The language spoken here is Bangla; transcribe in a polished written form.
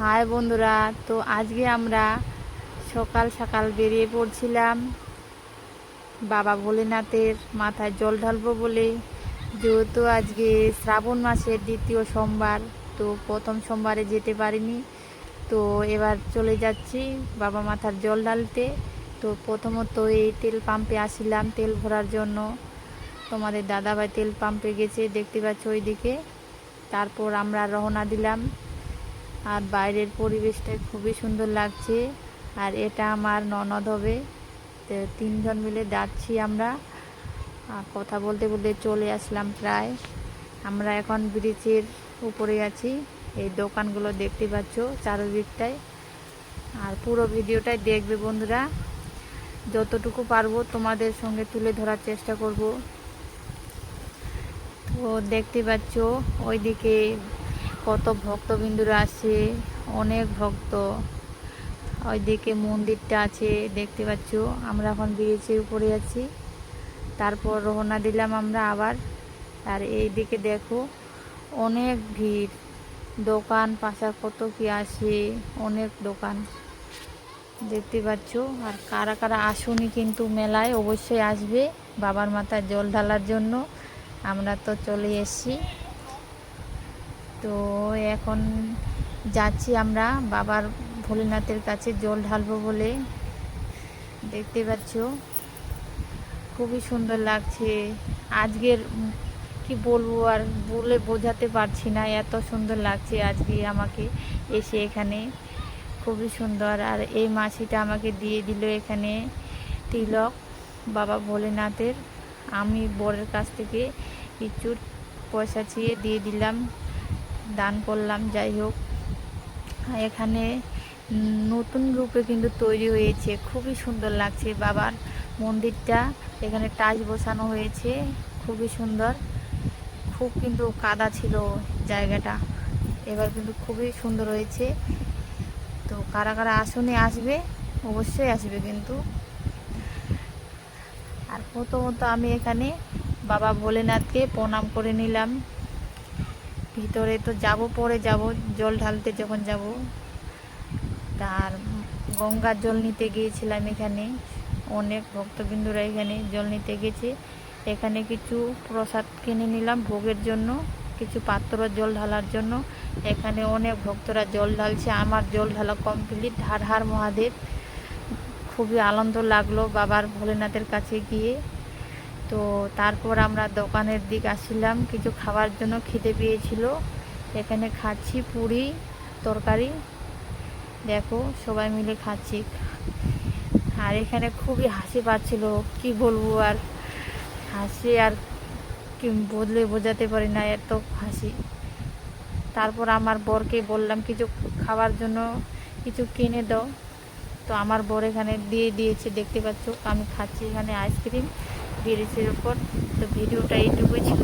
হাই বন্ধুরা, তো আজকে আমরা সকাল সকাল বেরিয়ে পড়ছিলাম বাবা ভোলেনাথের মাথায় জল ঢালবো বলে। যেহেতু আজকে শ্রাবণ মাসের দ্বিতীয় সোমবার, তো প্রথম সোমবারে যেতে পারিনি, তো এবার চলে যাচ্ছি বাবা মাথার জল ঢালতে। তো প্রথমত এই তেল পাম্পে আসিলাম তেল ভরার জন্য। তোমাদের দাদাভাই তেল পাম্পে গেছে, দেখতে পাচ্ছ ওইদিকে। তারপর আমরা রওনা দিলাম। আর বাইরের পরিবেশটা খুবই সুন্দর লাগছে। আর এটা আমার ননদ হবে। তো তিনজন মিলে যাচ্ছি আমরা। আর কথা বলতে বলতে চলে আসলাম প্রায়। আমরা এখন ব্রিজের উপরে আছি। এই দোকানগুলো দেখতে পাচ্ছ চারিদিকটায়। আর পুরো ভিডিওটাই দেখবে বন্ধুরা, যতটুকু পারবো তোমাদের সঙ্গে তুলে ধরার চেষ্টা করব। তো দেখতে পাচ্ছ ওইদিকে কত ভক্তবিন্দুরা আছে, অনেক ভক্ত। ওইদিকে মন্দিরটা আছে দেখতে পাচ্ছ। আমরা এখন ব্রিজের উপরে আছি। তারপর রওনা দিলাম আমরা আবার। আর এইদিকে দেখো অনেক ভিড়, দোকান পাশা কত কি আছে, অনেক দোকান দেখতে পাচ্ছ। আর কারা কারা আসুনি কিন্তু মেলায়, অবশ্যই আসবে বাবার মাথায় জল ঢালার জন্য। আমরা তো চলে এসেছি। তো এখন যাচ্ছি আমরা বাবার ভোলেনাথের কাছে জল ঢালবো বলে। দেখতে পাচ্ছ খুবই সুন্দর লাগছে। আজকের কি বলবো, আর বলে বোঝাতে পারছি না, এত সুন্দর লাগছে আজকে আমাকে এসে এখানে। খুবই সুন্দর। আর এই মাসিটা আমাকে দিয়ে দিল এখানে তিলক বাবা ভোলেনাথের। আমি বরের কাছ থেকে কিছু পয়সা চেয়ে দিয়ে দিলাম, দান করলাম। যাই হোক, এখানে নতুন রূপে কিন্তু তৈরি হয়েছে, খুবই সুন্দর লাগছে বাবার মন্দিরটা। এখানে টাইলস বসানো হয়েছে, খুবই সুন্দর। খুব কিন্তু কাদা ছিল জায়গাটা, এবার কিন্তু খুবই সুন্দর হয়েছে। তো কারা কারা আসনে আসবে, অবশ্যই আসবে কিন্তু। আর প্রথমত আমি এখানে বাবা ভোলেনাথকে প্রণাম করে নিলাম। ভিতরে তো যাব, পরে যাব জল ঢালতে যখন যাব। তার গঙ্গার জল নিতে গিয়েছিলাম এখানে। অনেক ভক্তবিন্দুরা এখানে জল নিতে গেছে। এখানে কিছু প্রসাদ কিনে নিলাম ভোগের জন্য, কিছু পাত্র জল ঢালার জন্য। এখানে অনেক ভক্তরা জল ঢালছে। আমার জল ঢালা কমপ্লিট। হার হার মহাদেব। খুবই আনন্দ লাগলো বাবার ভোলেনাথের কাছে গিয়ে। তো তারপর আমরা দোকানের দিক আসছিলাম কিছু খাবার জন্য, খিদে পেয়েছিল। এখানে খাচ্ছি পুরি তরকারি, দেখো সবাই মিলে খাচ্ছি। আর এখানে খুবই হাসি পাচ্ছিল, কি বলবো আর। হাসি আর কি বদলে বোঝাতে পারি না, এত হাসি। তারপর আমার বরকে বললাম কিছু খাবার জন্য কিছু কিনে দাও। তো আমার বর এখানে দিয়ে দিয়েছে, দেখতে পাচ্ছ। আমি খাচ্ছি এখানে আইসক্রিম ব্রিজের উপর। তো ভিডিওটা এইটুকুই ছিল।